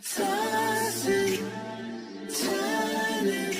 tossing, turning,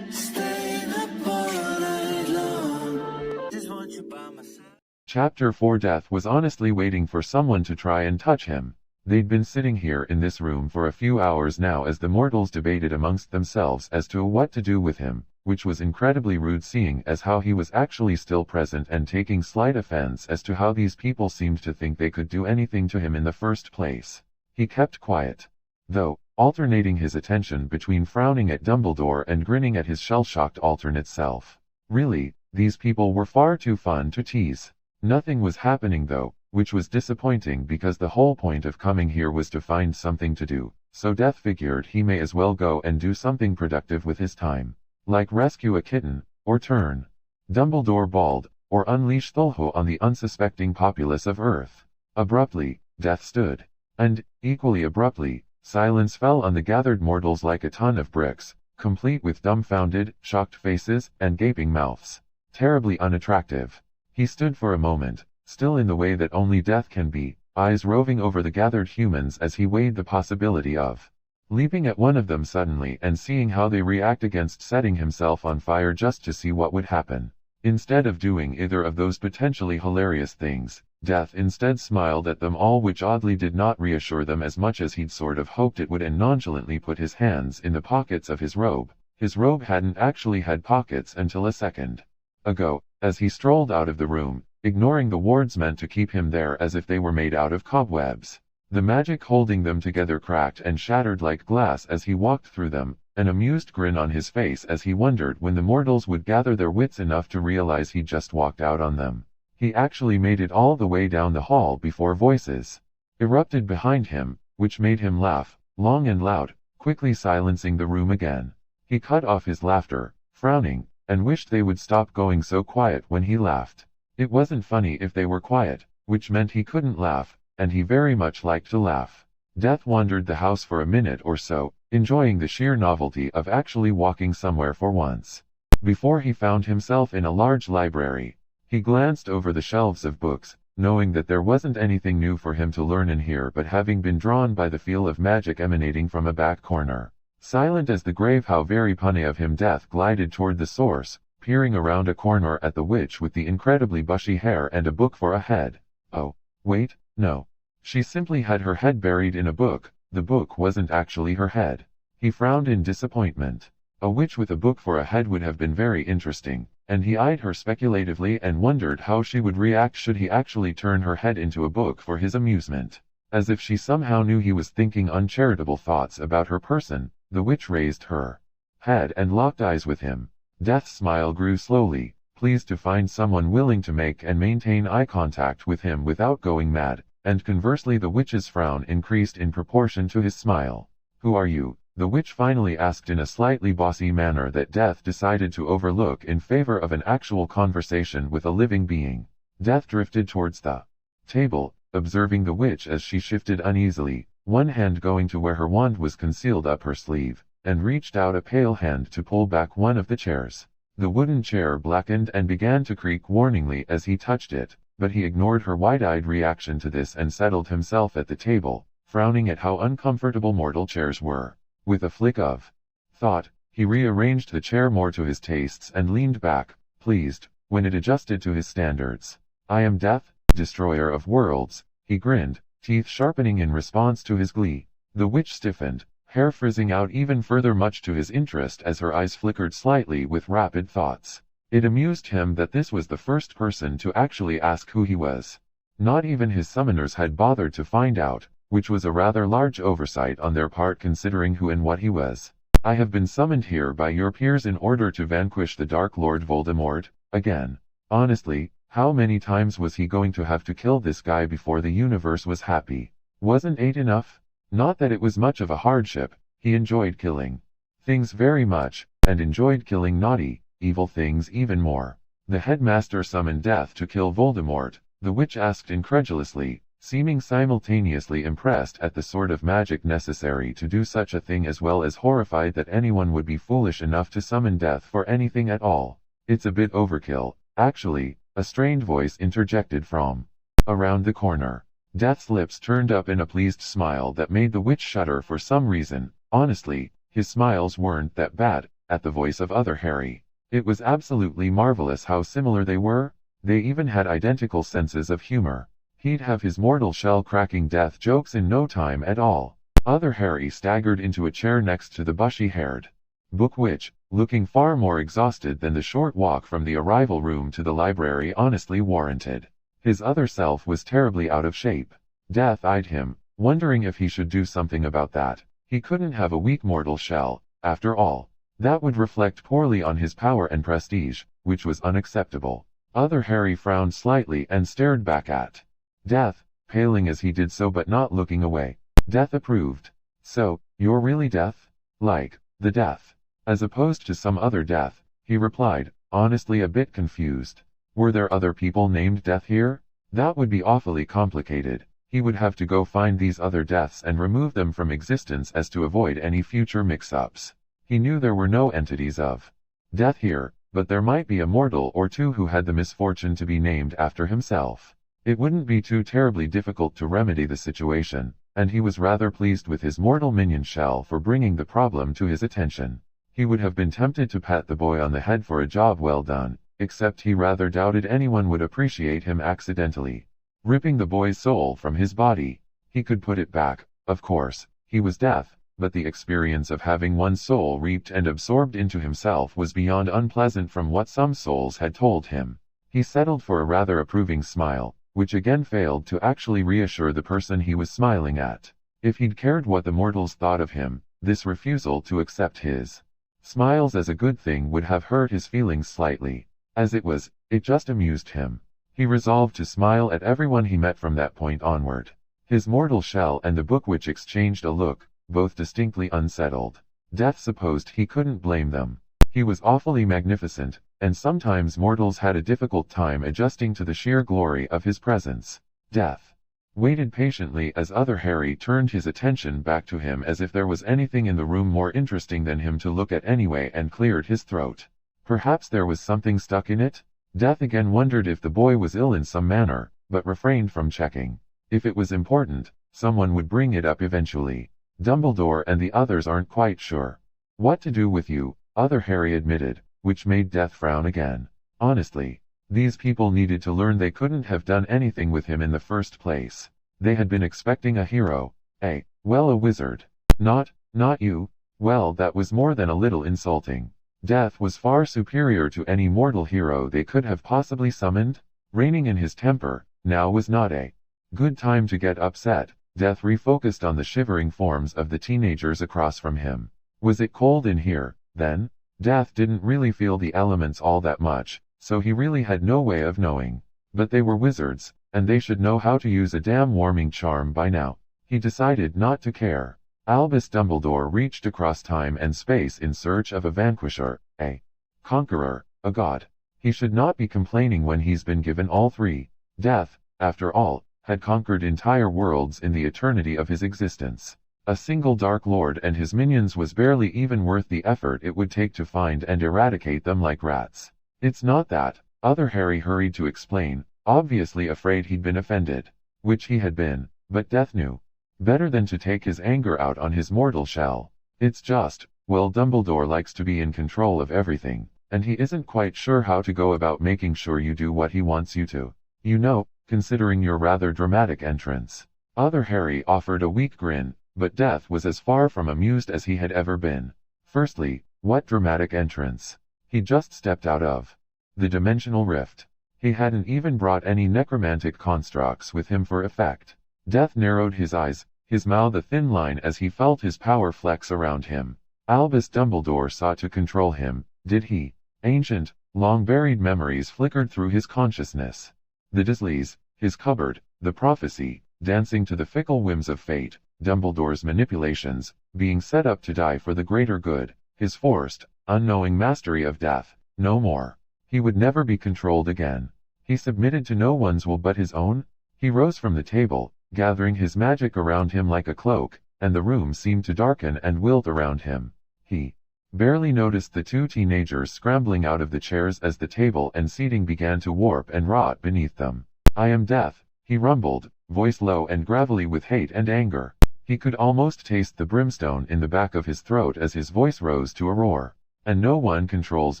staying up all night long. Just want you by my side. Chapter 4. Death was honestly waiting for someone to try and touch him. They'd been sitting here in this room for a few hours now as the mortals debated amongst themselves as to what to do with him, which was incredibly rude seeing as how he was actually still present and taking slight offense as to how these people seemed to think they could do anything to him in the first place. He kept quiet, though, alternating his attention between frowning at Dumbledore and grinning at his shell-shocked alternate self. Really, these people were far too fun to tease. Nothing was happening though, which was disappointing because the whole point of coming here was to find something to do, so Death figured he may as well go and do something productive with his time. Like rescue a kitten, or turn Dumbledore bald, or unleash Thulhu on the unsuspecting populace of Earth. Abruptly, Death stood. And, equally abruptly, silence fell on the gathered mortals like a ton of bricks, complete with dumbfounded, shocked faces, and gaping mouths. Terribly unattractive. He stood for a moment, still in the way that only Death can be, eyes roving over the gathered humans as he weighed the possibility of leaping at one of them suddenly and seeing how they react against setting himself on fire just to see what would happen. Instead of doing either of those potentially hilarious things, Death instead smiled at them all, which oddly did not reassure them as much as he'd sort of hoped it would, and nonchalantly put his hands in the pockets of his robe. His robe hadn't actually had pockets until a second ago, as he strolled out of the room, ignoring the wards meant to keep him there as if they were made out of cobwebs. The magic holding them together cracked and shattered like glass as he walked through them, an amused grin on his face as he wondered when the mortals would gather their wits enough to realize he'd just walked out on them. He actually made it all the way down the hall before voices erupted behind him, which made him laugh, long and loud, quickly silencing the room again. He cut off his laughter, frowning, and wished they would stop going so quiet when he laughed. It wasn't funny if they were quiet, which meant he couldn't laugh, and he very much liked to laugh. Death wandered the house for a minute or so, enjoying the sheer novelty of actually walking somewhere for once. Before he found himself in a large library, he glanced over the shelves of books, knowing that there wasn't anything new for him to learn in here, but having been drawn by the feel of magic emanating from a back corner. Silent as the grave, how very punny of him, Death glided toward the source, peering around a corner at the witch with the incredibly bushy hair and a book for a head. Oh, wait, no. She simply had her head buried in a book. The book wasn't actually her head. He frowned in disappointment. A witch with a book for a head would have been very interesting, and he eyed her speculatively and wondered how she would react should he actually turn her head into a book for his amusement. As if she somehow knew he was thinking uncharitable thoughts about her person, the witch raised her head and locked eyes with him. Death's smile grew slowly, pleased to find someone willing to make and maintain eye contact with him without going mad, and conversely the witch's frown increased in proportion to his smile. "Who are you?" the witch finally asked in a slightly bossy manner that Death decided to overlook in favor of an actual conversation with a living being. Death drifted towards the table, observing the witch as she shifted uneasily, one hand going to where her wand was concealed up her sleeve, and reached out a pale hand to pull back one of the chairs. The wooden chair blackened and began to creak warningly as he touched it, but he ignored her wide-eyed reaction to this and settled himself at the table, frowning at how uncomfortable mortal chairs were. With a flick of thought, he rearranged the chair more to his tastes and leaned back, pleased, when it adjusted to his standards. "I am Death, destroyer of worlds," he grinned, teeth sharpening in response to his glee. The witch stiffened, hair frizzing out even further, much to his interest as her eyes flickered slightly with rapid thoughts. It amused him that this was the first person to actually ask who he was. Not even his summoners had bothered to find out, which was a rather large oversight on their part considering who and what he was. "I have been summoned here by your peers in order to vanquish the Dark Lord Voldemort." Again. Honestly, how many times was he going to have to kill this guy before the universe was happy? Wasn't 8 enough? Not that it was much of a hardship. He enjoyed killing things very much, and enjoyed killing naughty, evil things even more. "The headmaster summoned Death to kill Voldemort?" the witch asked incredulously, seeming simultaneously impressed at the sort of magic necessary to do such a thing as well as horrified that anyone would be foolish enough to summon Death for anything at all. "It's a bit overkill, actually," a strained voice interjected from around the corner. Death's lips turned up in a pleased smile that made the witch shudder for some reason. Honestly, his smiles weren't that bad. At the voice of Other Harry, it was absolutely marvelous how similar they were. They even had identical senses of humor. He'd have his mortal shell cracking death jokes in no time at all. Other Harry staggered into a chair next to the bushy-haired book witch, looking far more exhausted than the short walk from the arrival room to the library honestly warranted. His other self was terribly out of shape. Death eyed him, wondering if he should do something about that. He couldn't have a weak mortal shell, after all. That would reflect poorly on his power and prestige, which was unacceptable. Other Harry frowned slightly and stared back at Death, paling as he did so but not looking away. Death approved. So, you're really Death? Like, the Death, as opposed to some other Death, he replied, honestly a bit confused. Were there other people named Death here? That would be awfully complicated. He would have to go find these other Deaths and remove them from existence as to avoid any future mix-ups. He knew there were no entities of Death here, but there might be a mortal or two who had the misfortune to be named after himself. It wouldn't be too terribly difficult to remedy the situation, and he was rather pleased with his mortal minion shell for bringing the problem to his attention. He would have been tempted to pat the boy on the head for a job well done, except he rather doubted anyone would appreciate him accidentally ripping the boy's soul from his body. He could put it back, of course. He was Death, but the experience of having one's soul reaped and absorbed into himself was beyond unpleasant from what some souls had told him. He settled for a rather approving smile, which again failed to actually reassure the person he was smiling at. If he'd cared what the mortals thought of him, this refusal to accept his smiles as a good thing would have hurt his feelings slightly. As it was, it just amused him. He resolved to smile at everyone he met from that point onward. His mortal shell and the book witch exchanged a look, both distinctly unsettled. Death supposed he couldn't blame them. He was awfully magnificent, and sometimes mortals had a difficult time adjusting to the sheer glory of his presence. Death waited patiently as Other Harry turned his attention back to him as if there was anything in the room more interesting than him to look at anyway, and cleared his throat. Perhaps there was something stuck in it? Death again wondered if the boy was ill in some manner, but refrained from checking. If it was important, someone would bring it up eventually. Dumbledore and the others aren't quite sure what to do with you, Other Harry admitted, which made Death frown again. Honestly, these people needed to learn they couldn't have done anything with him in the first place. They had been expecting a hero. A wizard. Not you. Well, that was more than a little insulting. Death was far superior to any mortal hero they could have possibly summoned. Reining in his temper, now was not a good time to get upset. Death refocused on the shivering forms of the teenagers across from him. Was it cold in here, then? Death didn't really feel the elements all that much, so he really had no way of knowing. But they were wizards, and they should know how to use a damn warming charm by now. He decided not to care. Albus Dumbledore reached across time and space in search of a vanquisher, a conqueror, a god. He should not be complaining when he's been given all three. Death, after all, had conquered entire worlds in the eternity of his existence. A single Dark Lord and his minions was barely even worth the effort it would take to find and eradicate them like rats. It's not that, Other Harry hurried to explain, obviously afraid he'd been offended. Which he had been, but Death knew better than to take his anger out on his mortal shell. It's just, well, Dumbledore likes to be in control of everything, and he isn't quite sure how to go about making sure you do what he wants you to. You know, considering your rather dramatic entrance. Other Harry offered a weak grin, but Death was as far from amused as he had ever been. Firstly, what dramatic entrance? He just stepped out of the dimensional rift. He hadn't even brought any necromantic constructs with him for effect. Death narrowed his eyes, his mouth a thin line as he felt his power flex around him. Albus Dumbledore sought to control him, did he? Ancient, long-buried memories flickered through his consciousness. The Dursleys, his cupboard, the prophecy, dancing to the fickle whims of fate, Dumbledore's manipulations, being set up to die for the greater good, his forced, unknowing mastery of death, no more. He would never be controlled again. He submitted to no one's will but his own. He rose from the table, gathering his magic around him like a cloak, and the room seemed to darken and wilt around him. He barely noticed the two teenagers scrambling out of the chairs as the table and seating began to warp and rot beneath them. I am Death, he rumbled, voice low and gravelly with hate and anger. He could almost taste the brimstone in the back of his throat as his voice rose to a roar. And no one controls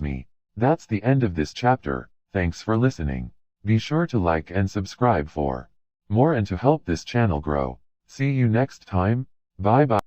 me. That's the end of this chapter. Thanks for listening. Be sure to like and subscribe for more and to help this channel grow. See you next time. Bye bye.